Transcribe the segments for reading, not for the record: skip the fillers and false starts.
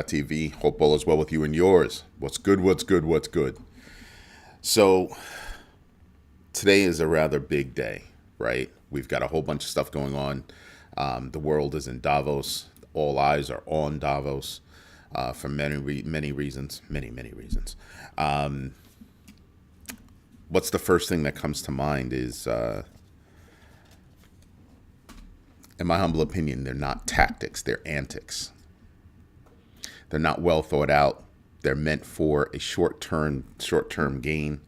TV. Hope all is well with you and yours. What's good? What's good? What's good? So today is a rather big day, right? We've got a whole bunch of stuff going on. The world is in Davos. All eyes are on Davos for many reasons. Many reasons. What's the first thing that comes to mind is, in my humble opinion, they're not tactics, they're antics. They're not well thought out. They're meant for a short-term gain.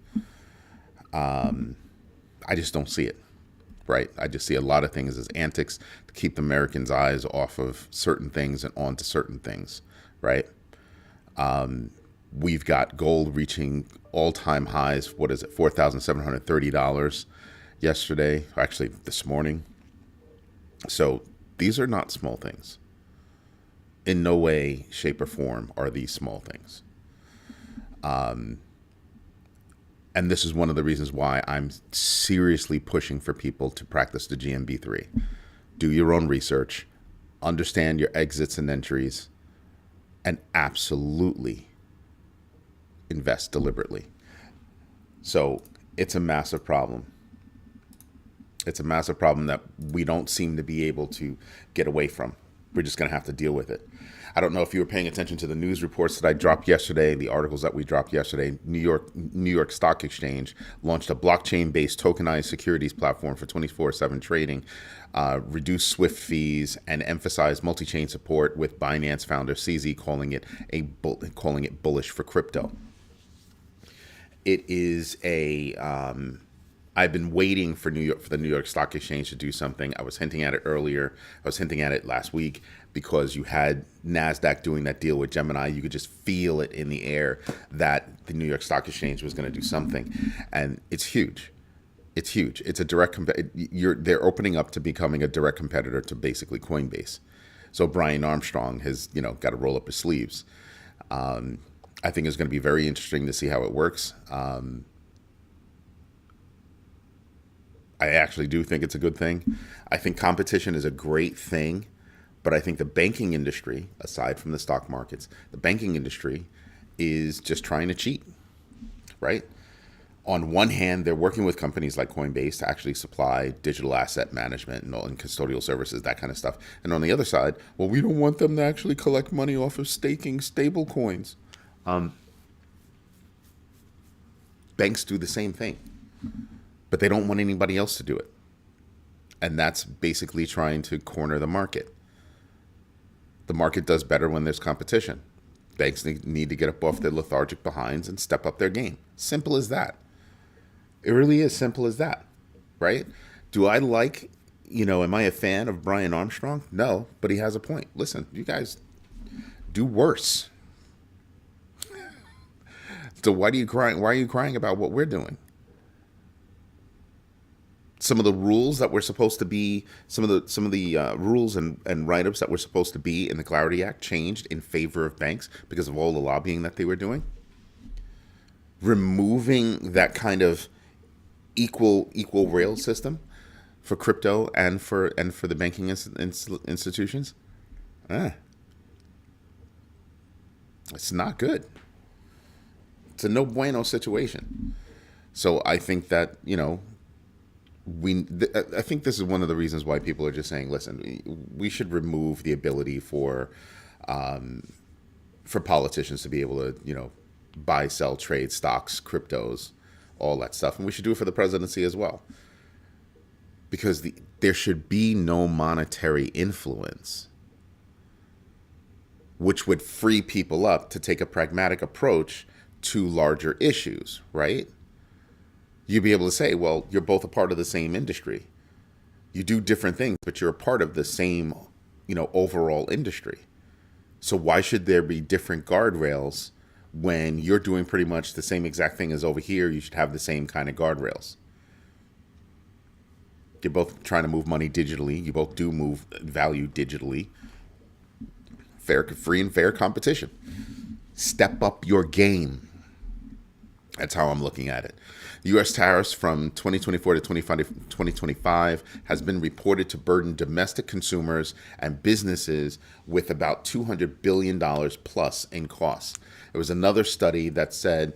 I just don't see it, right? I just see a lot of things as antics to keep the Americans' eyes off of certain things and onto certain things, right? We've got gold reaching all-time highs. What is it? $4,730 yesterday, actually this morning. So these are not small things. In no way, shape, or form are these small things. And this is one of the reasons why I'm seriously pushing for people to practice the GMB3. Do your own research, understand your exits and entries, and absolutely invest deliberately. So it's a massive problem. It's a massive problem that we don't seem to be able to get away from. We're just going to have to deal with it. I don't know if you were paying attention to the news reports that I dropped yesterday, the articles that we dropped yesterday. New York Stock Exchange launched a blockchain-based tokenized securities platform for 24/7 trading, reduced SWIFT fees, and emphasized multi-chain support. With Binance founder CZ calling it bullish for crypto. It is a I've been waiting for the New York Stock Exchange to do something. I was hinting at it earlier. I was hinting at it last week because you had NASDAQ doing that deal with Gemini. You could just feel it in the air that the New York Stock Exchange was going to do something. And it's huge. It's huge. It's a direct they're opening up to becoming a direct competitor to basically Coinbase. So Brian Armstrong has, got to roll up his sleeves. I think it's going to be very interesting to see how it works. I actually do think it's a good thing. I think competition is a great thing, but I think the banking industry, aside from the stock markets, the banking industry is just trying to cheat, right? On one hand, they're working with companies like Coinbase to actually supply digital asset management and custodial services, that kind of stuff. And on the other side, well, we don't want them to actually collect money off of staking stable coins. Banks do the same thing, but they don't want anybody else to do it. And that's basically trying to corner the market. The market does better when there's competition. Banks need to get up off their lethargic behinds and step up their game. Simple as that. It really is simple as that, right? Do I like, am I a fan of Brian Armstrong? No, but he has a point. Listen, you guys do worse. So why are you crying about what we're doing? Some of the rules that were supposed to be, some of the rules and write-ups that were supposed to be in the Clarity Act changed in favor of banks because of all the lobbying that they were doing. Removing that kind of equal rail system for crypto and for the banking institutions, it's not good. It's a no bueno situation. So I think that I think this is one of the reasons why people are just saying, listen, we should remove the ability for politicians to be able to, buy, sell, trade stocks, cryptos, all that stuff. And we should do it for the presidency as well. Because there should be no monetary influence, which would free people up to take a pragmatic approach to larger issues, right? You'd be able to say, well, you're both a part of the same industry. You do different things, but you're a part of the same, overall industry. So why should there be different guardrails when you're doing pretty much the same exact thing as over here? You should have the same kind of guardrails. You're both trying to move money digitally. You both do move value digitally. Free and fair competition. Step up your game. That's how I'm looking at it. U.S. tariffs from 2024 to 2025 has been reported to burden domestic consumers and businesses with about $200 billion plus in costs. There was another study that said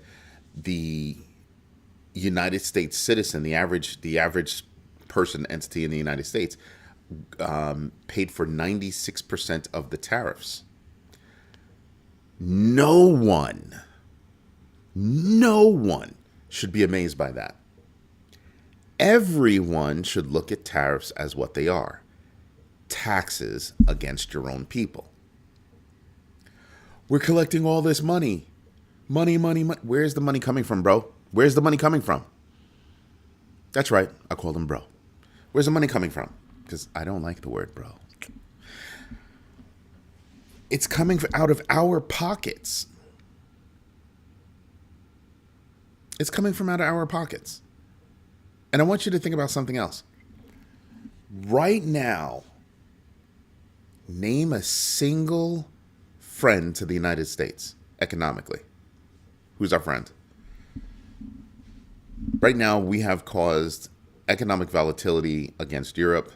the United States citizen, the average person, entity in the United States, paid for 96% of the tariffs. No one should be amazed by that. Everyone should look at tariffs as what they are: taxes against your own people. We're collecting all this money. Money, money, money. Where's the money coming from, bro? Where's the money coming from? That's right. I call them bro. Where's the money coming from? Because I don't like the word bro. It's coming out of our pockets. It's coming from out of our pockets. And I want you to think about something else. Right now, name a single friend to the United States economically. Who's our friend? Right now, we have caused economic volatility against Europe.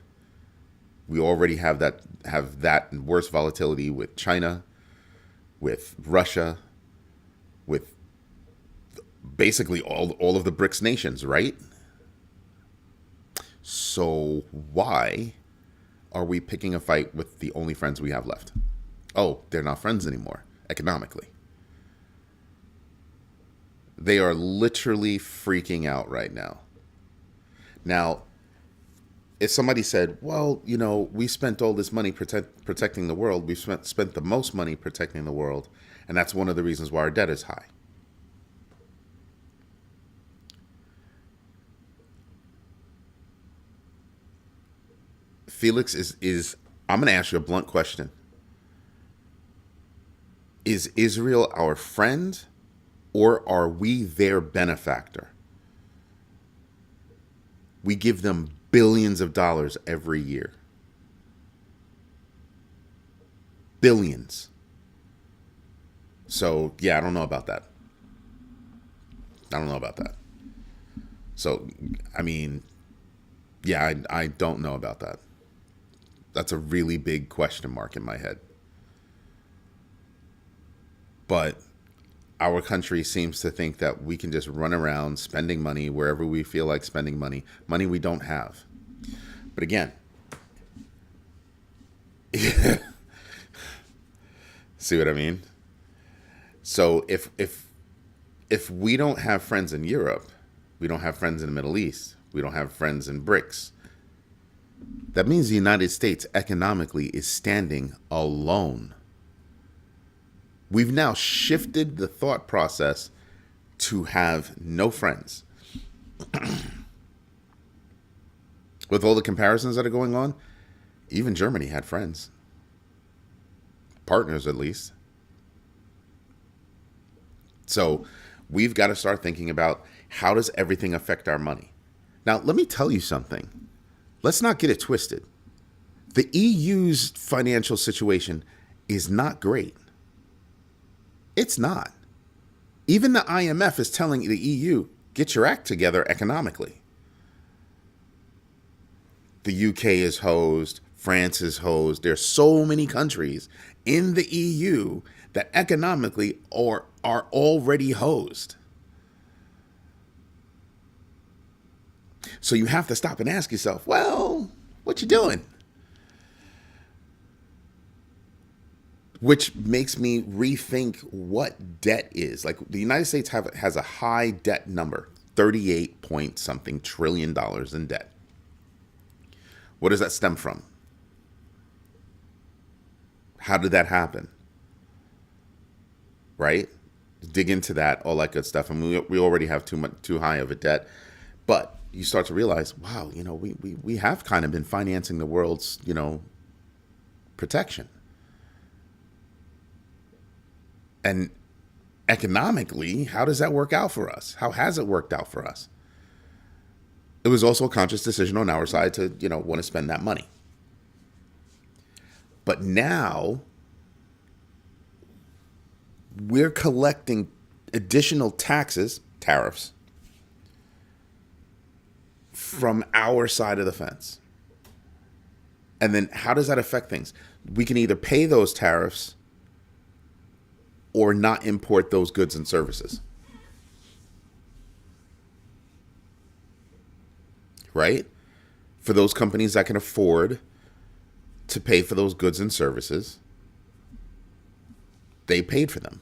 We already have that worse volatility with China, with Russia, with basically all of the BRICS nations, right? So why are we picking a fight with the only friends we have left? Oh, they're not friends anymore, economically. They are literally freaking out right now. Now, if somebody said, well, we spent all this money protecting the world, we've spent the most money protecting the world, and that's one of the reasons why our debt is high. Felix, I'm going to ask you a blunt question. Is Israel our friend, or are we their benefactor? We give them billions of dollars every year. Billions. So, yeah, I don't know about that. So, I mean, yeah, I don't know about that. That's a really big question mark in my head. But our country seems to think that we can just run around spending money wherever we feel like spending money we don't have. But again, see what I mean? So if we don't have friends in Europe, we don't have friends in the Middle East, we don't have friends in BRICS, that means the United States economically is standing alone. We've now shifted the thought process to have no friends. With all the comparisons that are going on, even Germany had friends. Partners, at least. So we've got to start thinking about, how does everything affect our money? Now, let me tell you something. Let's not get it twisted. The EU's financial situation is not great. It's not. Even the IMF is telling the EU, get your act together economically. The UK is hosed. France is hosed. There's so many countries in the EU that economically are already hosed. So you have to stop and ask yourself, well, what you doing? Which makes me rethink what debt is. Like, the United States has a high debt number, 38 point something trillion dollars in debt. What does that stem from? How did that happen? Right? Dig into that, all that good stuff. And we already have too high of a debt. But you start to realize, wow, we have kind of been financing the world's, protection. And economically, how does that work out for us? How has it worked out for us? It was also a conscious decision on our side to, want to spend that money. But now we're collecting additional taxes tariffs from our side of the fence. And then how does that affect things? We can either pay those tariffs or not import those goods and services. Right? For those companies that can afford to pay for those goods and services, they paid for them.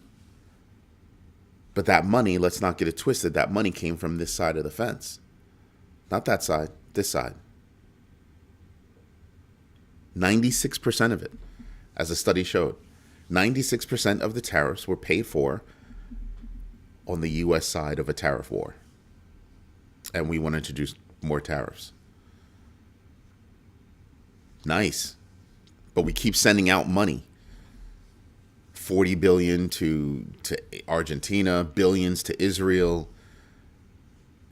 But that money, let's not get it twisted, that money came from this side of the fence. Not that side, this side. 96% of it, as a study showed, 96% of the tariffs were paid for on the U.S. side of a tariff war. And we want to introduce more tariffs. Nice. But we keep sending out money. 40 billion to Argentina, billions to Israel.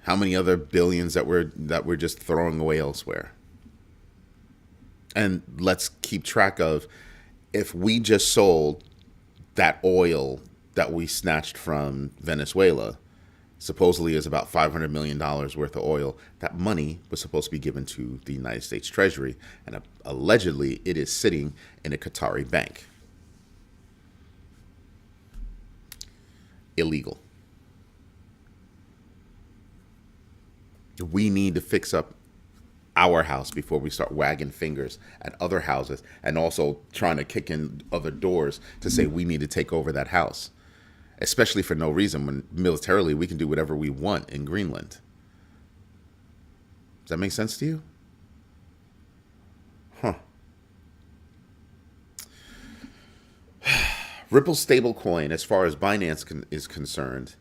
How many other billions that we're just throwing away elsewhere? And let's keep track of, if we just sold that oil that we snatched from Venezuela, supposedly is about $500 million worth of oil. That money was supposed to be given to the United States Treasury, and allegedly it is sitting in a Qatari bank. Illegal. We need to fix up our house before we start wagging fingers at other houses and also trying to kick in other doors to say we need to take over that house, especially for no reason, when militarily we can do whatever we want in Greenland. Does that make sense to you? Huh. Ripple stablecoin, as far as Binance is concerned,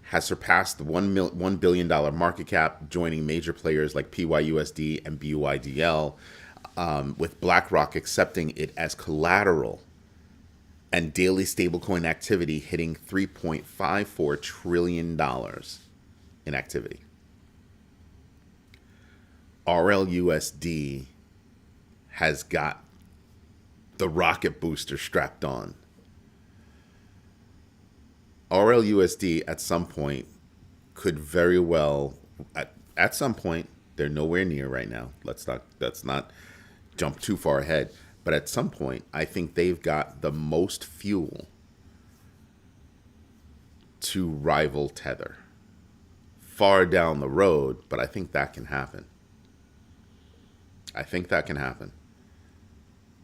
has surpassed the $1 billion market cap, joining major players like PYUSD and BUIDL, with BlackRock accepting it as collateral, and daily stablecoin activity hitting $3.54 trillion in activity. RLUSD has got the rocket booster strapped on. RLUSD at some point could very well, at some point, they're nowhere near right now. Let's not jump too far ahead. But at some point, I think they've got the most fuel to rival Tether. Far down the road, but I think that can happen. I think that can happen.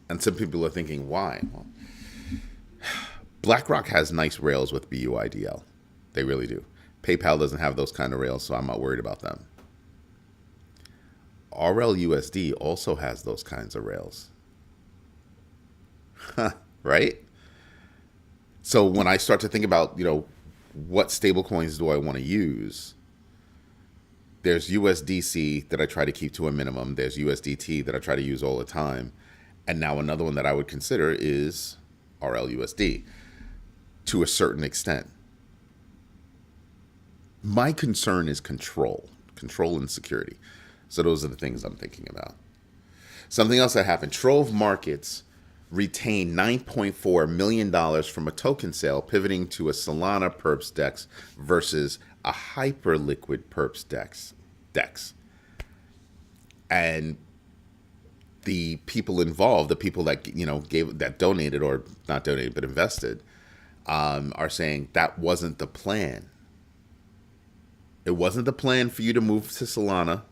And some people are thinking, why? Well, BlackRock has nice rails with BUIDL. They really do. PayPal doesn't have those kind of rails, so I'm not worried about them. RLUSD also has those kinds of rails. Right? So when I start to think about, what stable coins do I want to use? There's USDC that I try to keep to a minimum. There's USDT that I try to use all the time. And now another one that I would consider is RLUSD to a certain extent. My concern is control and security. So those are the things I'm thinking about. Something else that happened. Trove Markets retained $9.4 million from a token sale, pivoting to a Solana perps DEX versus a hyperliquid perps DEX. And the people involved, the people that donated, or not donated but invested, are saying that wasn't the plan. It wasn't the plan for you to move to Solana,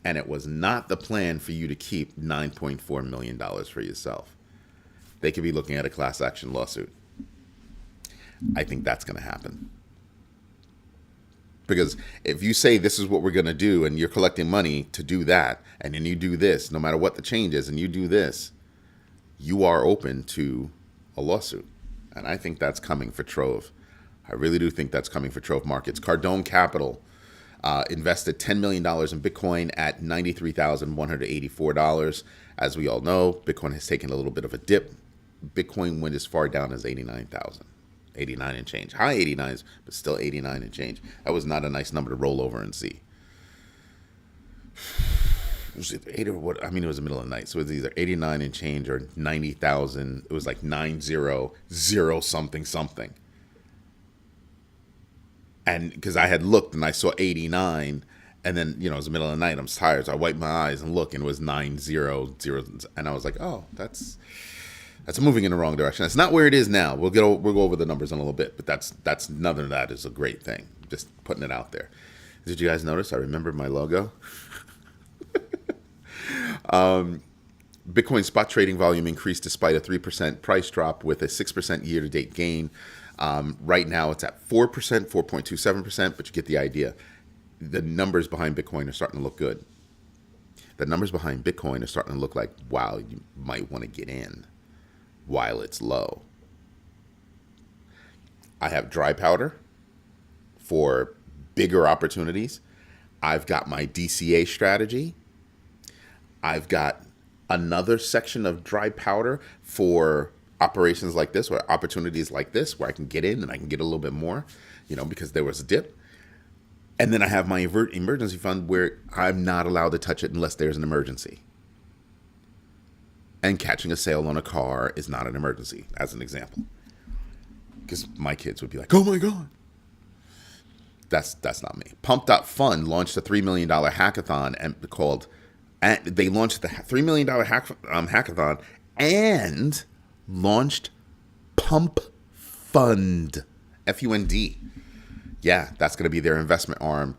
and it was not the plan for you to keep $9.4 million for yourself. They could be looking at a class action lawsuit. I think that's going to happen. Because if you say this is what we're going to do, and you're collecting money to do that, and then you do this, no matter what the change is, and you do this, you are open to a lawsuit. And I think that's coming for Trove. I really do think that's coming for Trove Markets. Cardone Capital invested $10 million in Bitcoin at $93,184. As we all know, Bitcoin has taken a little bit of a dip. Bitcoin went as far down as 89,000. 89 and change. High 89s, but still 89 and change. That was not a nice number to roll over and see. Was it 8 or what? I mean, it was the middle of the night. So it was either 89 and change or 90,000. It was like 900 something. And because I had looked and I saw 89, and then it was the middle of the night. I'm tired, so I wiped my eyes and look, and it was 900, and I was like, oh, that's moving in the wrong direction. That's not where it is now. We'll go over the numbers in a little bit, but that's none of that is a great thing. Just putting it out there. Did you guys notice? I remembered my logo. Bitcoin spot trading volume increased despite a 3% price drop with a 6% year-to-date gain. Right now it's at 4%, 4.27%, but you get the idea. The numbers behind Bitcoin are starting to look good. The numbers behind Bitcoin are starting to look like, wow, you might want to get in while it's low. I have dry powder for bigger opportunities. I've got my DCA strategy. I've got another section of dry powder for operations like this, or opportunities like this, where I can get in and I can get a little bit more, because there was a dip. And then I have my emergency fund where I'm not allowed to touch it unless there's an emergency. And catching a sale on a car is not an emergency, as an example. Because my kids would be like, oh my God. That's not me. Pumped Up Fund launched a $3 million hackathon they launched the $3 million hackathon and launched Pump Fund, F-U-N-D. Yeah, that's going to be their investment arm,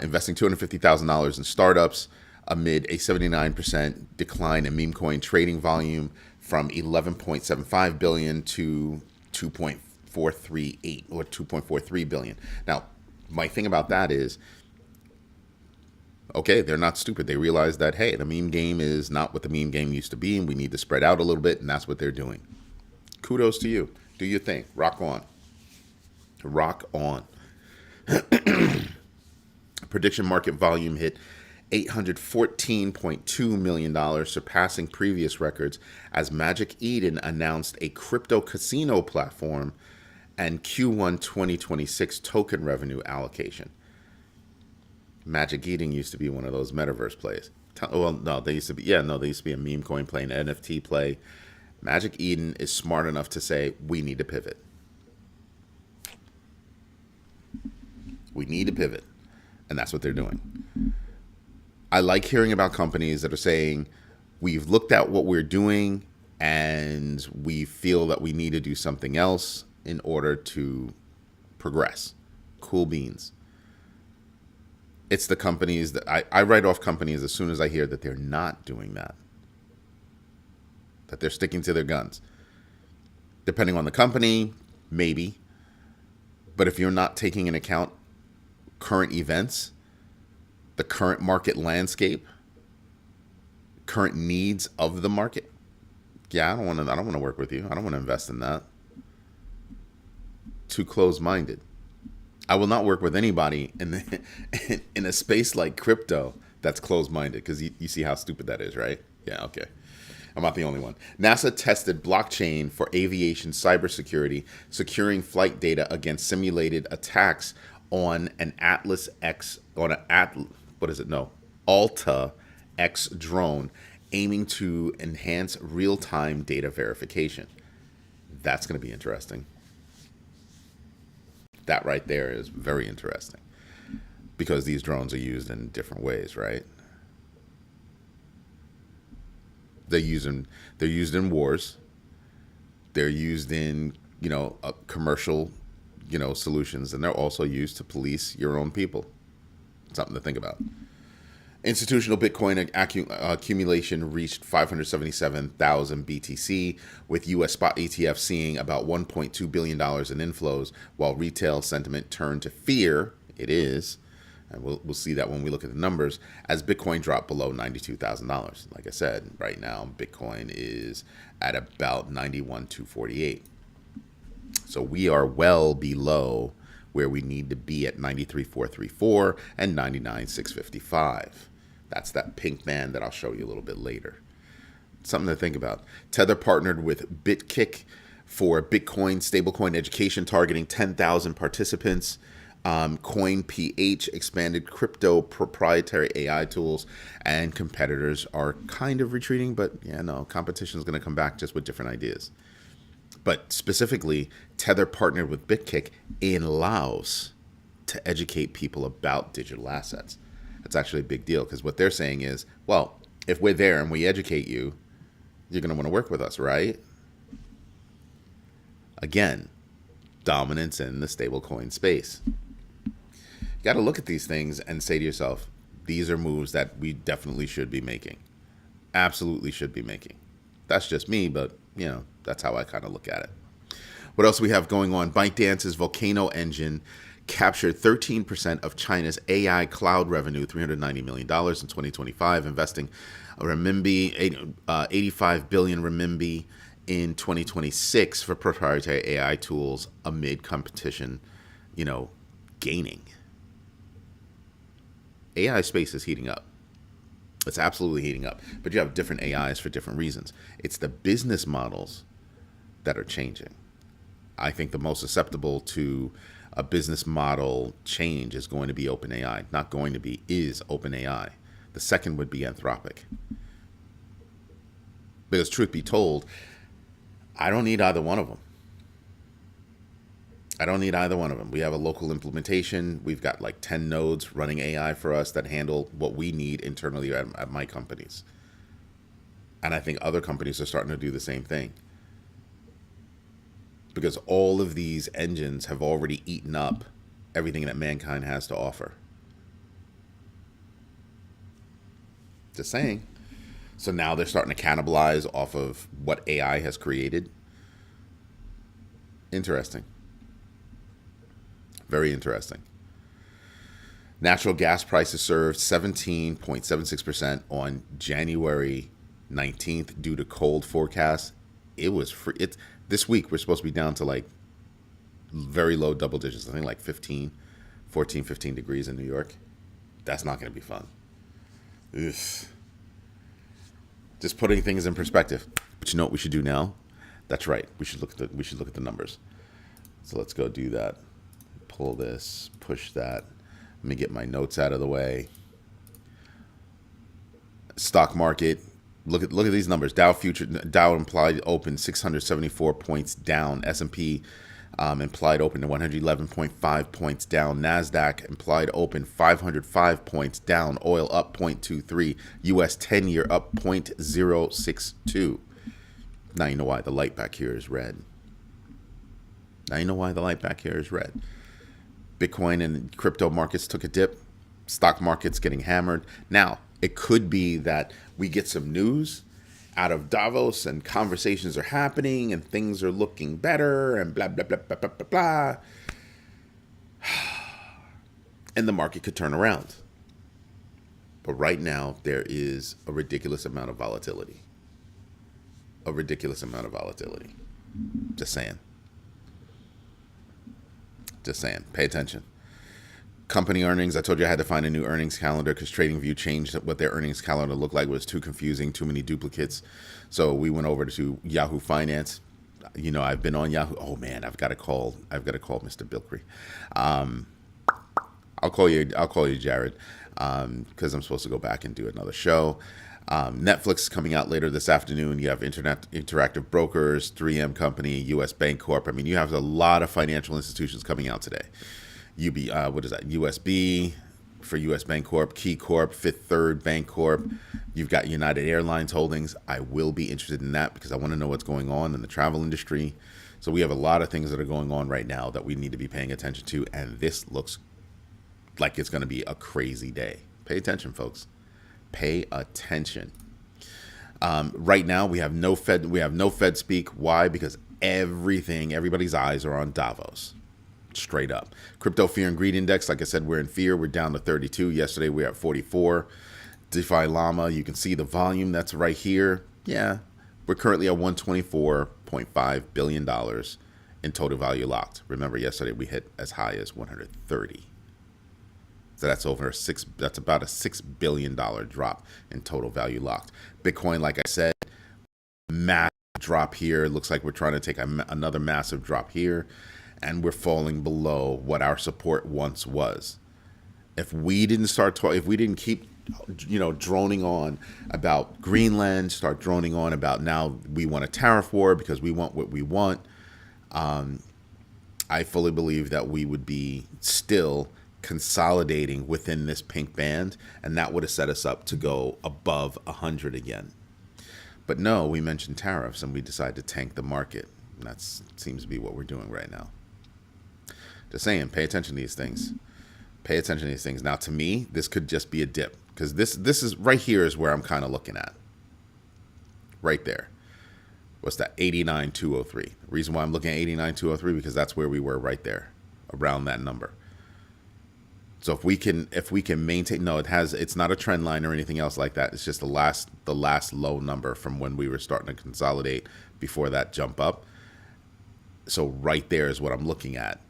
investing $250,000 in startups amid a 79% decline in meme coin trading volume from 11.75 billion to 2.438 or 2.43 billion. Now, my thing about that is, okay, they're not stupid. They realize that, hey, the meme game is not what the meme game used to be, and we need to spread out a little bit, and that's what they're doing. Kudos to you. Do your thing. Rock on. Rock on. Prediction market volume hit $814.2 million, surpassing previous records as Magic Eden announced a crypto casino platform and Q1 2026 token revenue allocation. Magic Eden used to be one of those metaverse plays. Well, no, they used to be a meme coin play, an NFT play. Magic Eden is smart enough to say, we need to pivot. We need to pivot. And that's what they're doing. I like hearing about companies that are saying, we've looked at what we're doing and we feel that we need to do something else in order to progress. Cool beans. It's the companies that I write off companies as soon as I hear that they're not doing that. That they're sticking to their guns. Depending on the company, maybe. But if you're not taking into account current events, the current market landscape, current needs of the market, yeah, I don't want to work with you. I don't want to invest in that. Too close-minded. I will not work with anybody in a space like crypto that's closed-minded, because you see how stupid that is, right? Yeah, okay. I'm not the only one. NASA tested blockchain for aviation cybersecurity, securing flight data against simulated attacks on an Alta X drone, aiming to enhance real-time data verification. That's going to be interesting. That right there is very interesting, because these drones are used in different ways, right? They're used in wars. They're used in commercial solutions, and they're also used to police your own people. Something to think about. Institutional Bitcoin accumulation reached 577,000 BTC, with U.S. spot ETFs seeing about $1.2 billion in inflows, while retail sentiment turned to fear. It is, and we'll see that when we look at the numbers, as Bitcoin dropped below $92,000. Like I said, right now Bitcoin is at about 91,248. So we are well below where we need to be at 93,434 and 99,655. That's that pink band that I'll show you a little bit later. Something to think about. Tether partnered with BitKick for Bitcoin stablecoin education targeting 10,000 participants. CoinPH expanded crypto proprietary AI tools, and competitors are kind of retreating, but competition is going to come back just with different ideas. But specifically, Tether partnered with BitKick in Laos to educate people about digital assets. It's actually a big deal, because what they're saying is, well, if we're there and we educate you, you're going to want to work with us, right? Again, dominance in the stablecoin space. You got to look at these things and say to yourself, these are moves that we definitely should be making. Absolutely should be making. That's just me, but, that's how I kind of look at it. What else we have going on? ByteDance's Volcano engine captured 13% of China's AI cloud revenue, $390 million in 2025, investing renminbi, 85 billion renminbi in 2026 for proprietary AI tools amid competition, gaining. AI space is heating up. It's absolutely heating up. But you have different AIs for different reasons. It's the business models that are changing. I think the most susceptible to a business model change is going to be OpenAI. Not going to be, is OpenAI. The second would be Anthropic. Because truth be told, I don't need either one of them. We have a local implementation. We've got like 10 nodes running AI for us that handle what we need internally at my companies. And I think other companies are starting to do the same thing. Because all of these engines have already eaten up everything that mankind has to offer. Just saying. So now they're starting to cannibalize off of what AI has created. Interesting. Very interesting. Natural gas prices surged 17.76% on January 19th due to cold forecasts. It was free. This week we're supposed to be down to like very low double digits. I think like 15 degrees in New York. That's not going to be fun. Ugh. Just putting things in perspective. But you know what we should do now? That's right. We should look at the numbers. So let's go do that. Pull this, push that. Let me get my notes out of the way. Stock market. Look at these numbers. Dow implied open 674 points down. S&P implied open to 111.5 points down. NASDAQ implied open 505 points down. Oil up 0.23. US 10-year up 0.062. Now you know why the light back here is red. Bitcoin and crypto markets took a dip. Stock markets getting hammered. Now, it could be that we get some news out of Davos and conversations are happening and things are looking better and blah, blah, blah, blah, blah, blah, blah. And the market could turn around. But right now, there is a ridiculous amount of volatility. Just saying. Pay attention. Company earnings. I told you I had to find a new earnings calendar because TradingView changed what their earnings calendar looked like. It was too confusing, too many duplicates. So we went over to Yahoo Finance. I've been on Yahoo. Oh man, I've got to call Mr. Bilkry. I'll call you, Jared, because I'm supposed to go back and do another show. Netflix is coming out later this afternoon. You have Interactive Brokers, 3M Company, U.S. Bank Corp. I mean, you have a lot of financial institutions coming out today. USB for U.S. Bank Corp, Key Corp, Fifth Third Bank Corp. You've got United Airlines Holdings. I will be interested in that because I want to know what's going on in the travel industry. So we have a lot of things that are going on right now that we need to be paying attention to, and this looks like it's going to be a crazy day. Pay attention, folks. Pay attention. Right now, we have no Fed. We have no Fed speak. Why? Because everybody's eyes are on Davos. Straight up. Crypto fear and greed index. Like I said, we're in fear. We're down to 32. Yesterday, we were at 44. DeFi Llama. You can see the volume. That's right here. Yeah, we're currently at $124.5 billion in total value locked. Remember, yesterday we hit as high as 130. So that's that's about a $6 billion drop in total value locked. Bitcoin, like I said, massive drop here. It looks like we're trying to take another massive drop here, and we're falling below what our support once was. If we didn't if we didn't keep, droning on about Greenland, start droning on about now we want a tariff war because we want what we want, I fully believe that we would be still consolidating within this pink band, and that would have set us up to go above 100 again. But no, we mentioned tariffs and we decided to tank the market. And that seems to be what we're doing right now. Just saying, pay attention to these things. Pay attention to these things. Now, to me, this could just be a dip, because this is right here is where I'm kind of looking at. Right there. What's that? 89,203. The reason why I'm looking at 89,203 because that's where we were right there, around that number. So if we can maintain, no, it's not a trend line or anything else like that. It's just the last low number from when we were starting to consolidate before that jump up. So right there is what I'm looking at.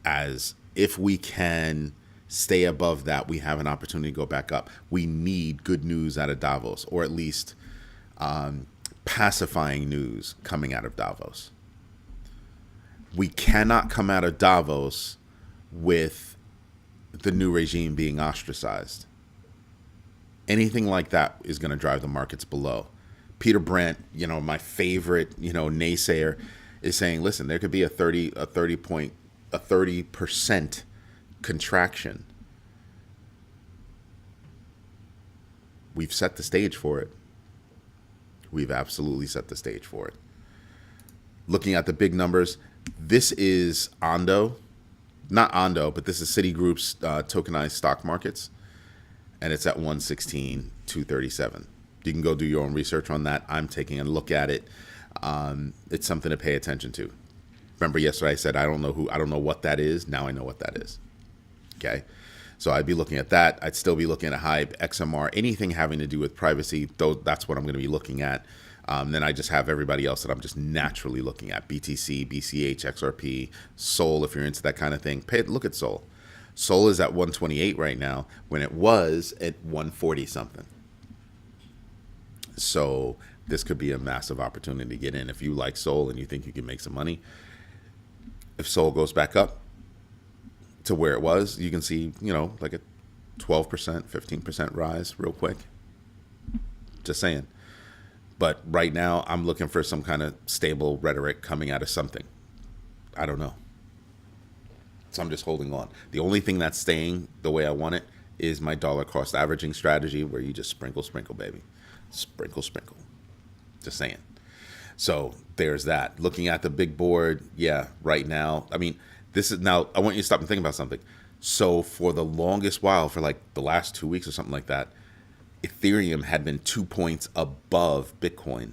As if we can stay above that, we have an opportunity to go back up. We need good news out of Davos, or at least pacifying news coming out of Davos. We cannot come out of Davos with the new regime being ostracized. Anything like that is going to drive the markets below. Peter Brandt, my favorite, naysayer, is saying, listen, there could be a 30% contraction. We've set the stage for it. We've absolutely set the stage for it. Looking at the big numbers, this is Ondo. Not Ondo, but this is Citigroup's tokenized stock markets. And it's at 116,237. You can go do your own research on that. I'm taking a look at it. It's something to pay attention to. Remember yesterday I said I don't know what that is. Now I know what that is. Okay? So I'd be looking at that. I'd still be looking at Hype, XMR, anything having to do with privacy. That's what I'm going to be looking at. Then I just have everybody else that I'm just naturally looking at. BTC, BCH, XRP, Sol, if you're into that kind of thing. Look at Sol. Sol is at 128 right now when it was at 140 something. So this could be a massive opportunity to get in. If you like Sol and you think you can make some money, if Sol goes back up to where it was, you can see, like a 12%, 15% rise real quick. Just saying. But right now, I'm looking for some kind of stable rhetoric coming out of something. I don't know. So I'm just holding on. The only thing that's staying the way I want it is my dollar cost averaging strategy, where you just sprinkle, baby. Sprinkle. Just saying. So there's that. Looking at the big board, yeah, right now. I mean, I want you to stop and think about something. So for the longest while, for like the last 2 weeks or something like that, Ethereum had been 2 points above Bitcoin.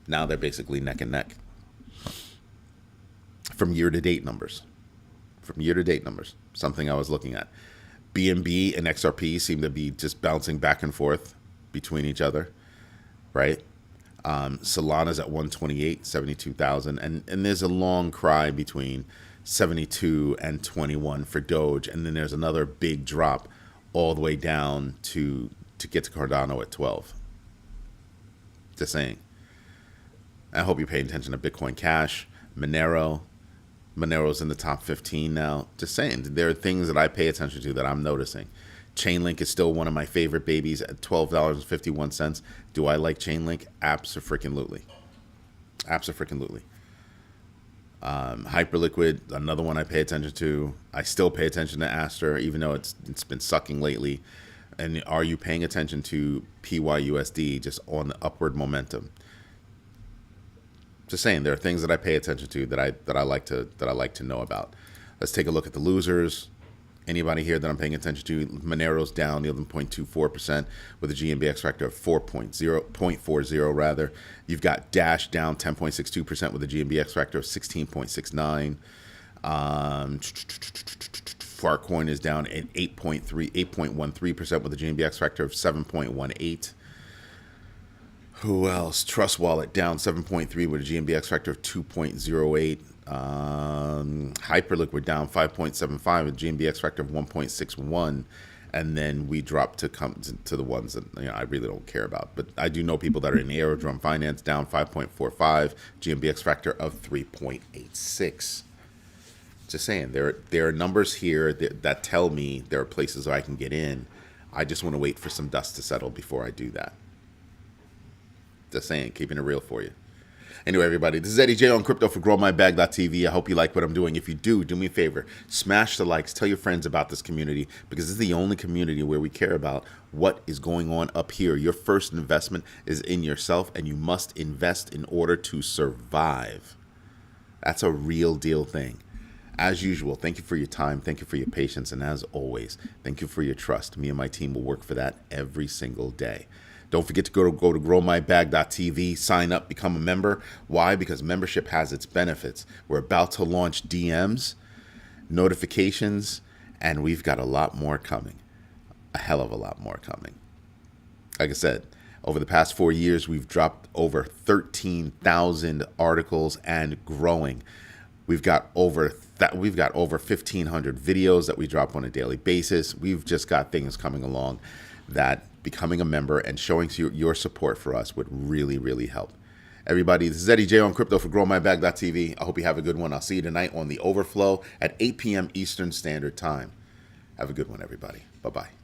Now they're basically neck and neck. From year-to-date numbers. Something I was looking at. GMB and XRP seem to be just bouncing back and forth between each other, right? Solana's at 128, 72,000. And there's a long cry between 72 and 21 for Doge. And then there's another big drop all the way down to get to Cardano at 12. Just saying. I hope you're paying attention to Bitcoin Cash, Monero. Monero's in the top 15 now. Just saying. There are things that I pay attention to that I'm noticing. Chainlink is still one of my favorite babies at $12.51. Do I like Chainlink? Abso-freaking-lutely. Hyperliquid, another one I pay attention to. I still pay attention to Aster, even though it's been sucking lately. And are you paying attention to PYUSD just on the upward momentum? Just saying, there are things that I pay attention to that I like to know about. Let's take a look at the losers. Anybody here that I'm paying attention to? Monero's down 11.24% with a GMB X factor of 0.40 rather. You've got Dash down 10.62% with a GMB X factor of 16.69. Farcoin is down at 8.13% with a GMB X factor of 7.18. Who else? Trust Wallet down 7.3 with a GMB X factor of 2.08. Hyperliquid down 5.75 with GMB X factor of 1.61. And then we drop to the ones that I really don't care about. But I do know people that are in Aerodrome Finance down 5.45, GMB X factor of 3.86. Just saying, there are numbers here that tell me there are places where I can get in. I just want to wait for some dust to settle before I do that. Just saying, keeping it real for you. Anyway, everybody, this is Eddie J on Crypto for GrowMyBag.tv. I hope you like what I'm doing. If you do me a favor, smash the likes, tell your friends about this community, because this is the only community where we care about what is going on up here. Your first investment is in yourself, and you must invest in order to survive. That's a real deal thing. As usual, thank you for your time. Thank you for your patience. And as always, thank you for your trust. Me and my team will work for that every single day. Don't forget to go to growmybag.tv, sign up, become a member. Why? Because membership has its benefits. We're about to launch DMs, notifications, and we've got a lot more coming. A hell of a lot more coming. Like I said, over the past 4 years, we've dropped over 13,000 articles and growing. We've got over 1,500 videos that we drop on a daily basis. We've just got things coming along that becoming a member and showing your support for us would really, really help. Everybody, this is Eddie J on Crypto for GrowMyBag.tv. I hope you have a good one. I'll see you tonight on The Overflow at 8 p.m. Eastern Standard Time. Have a good one, everybody. Bye-bye.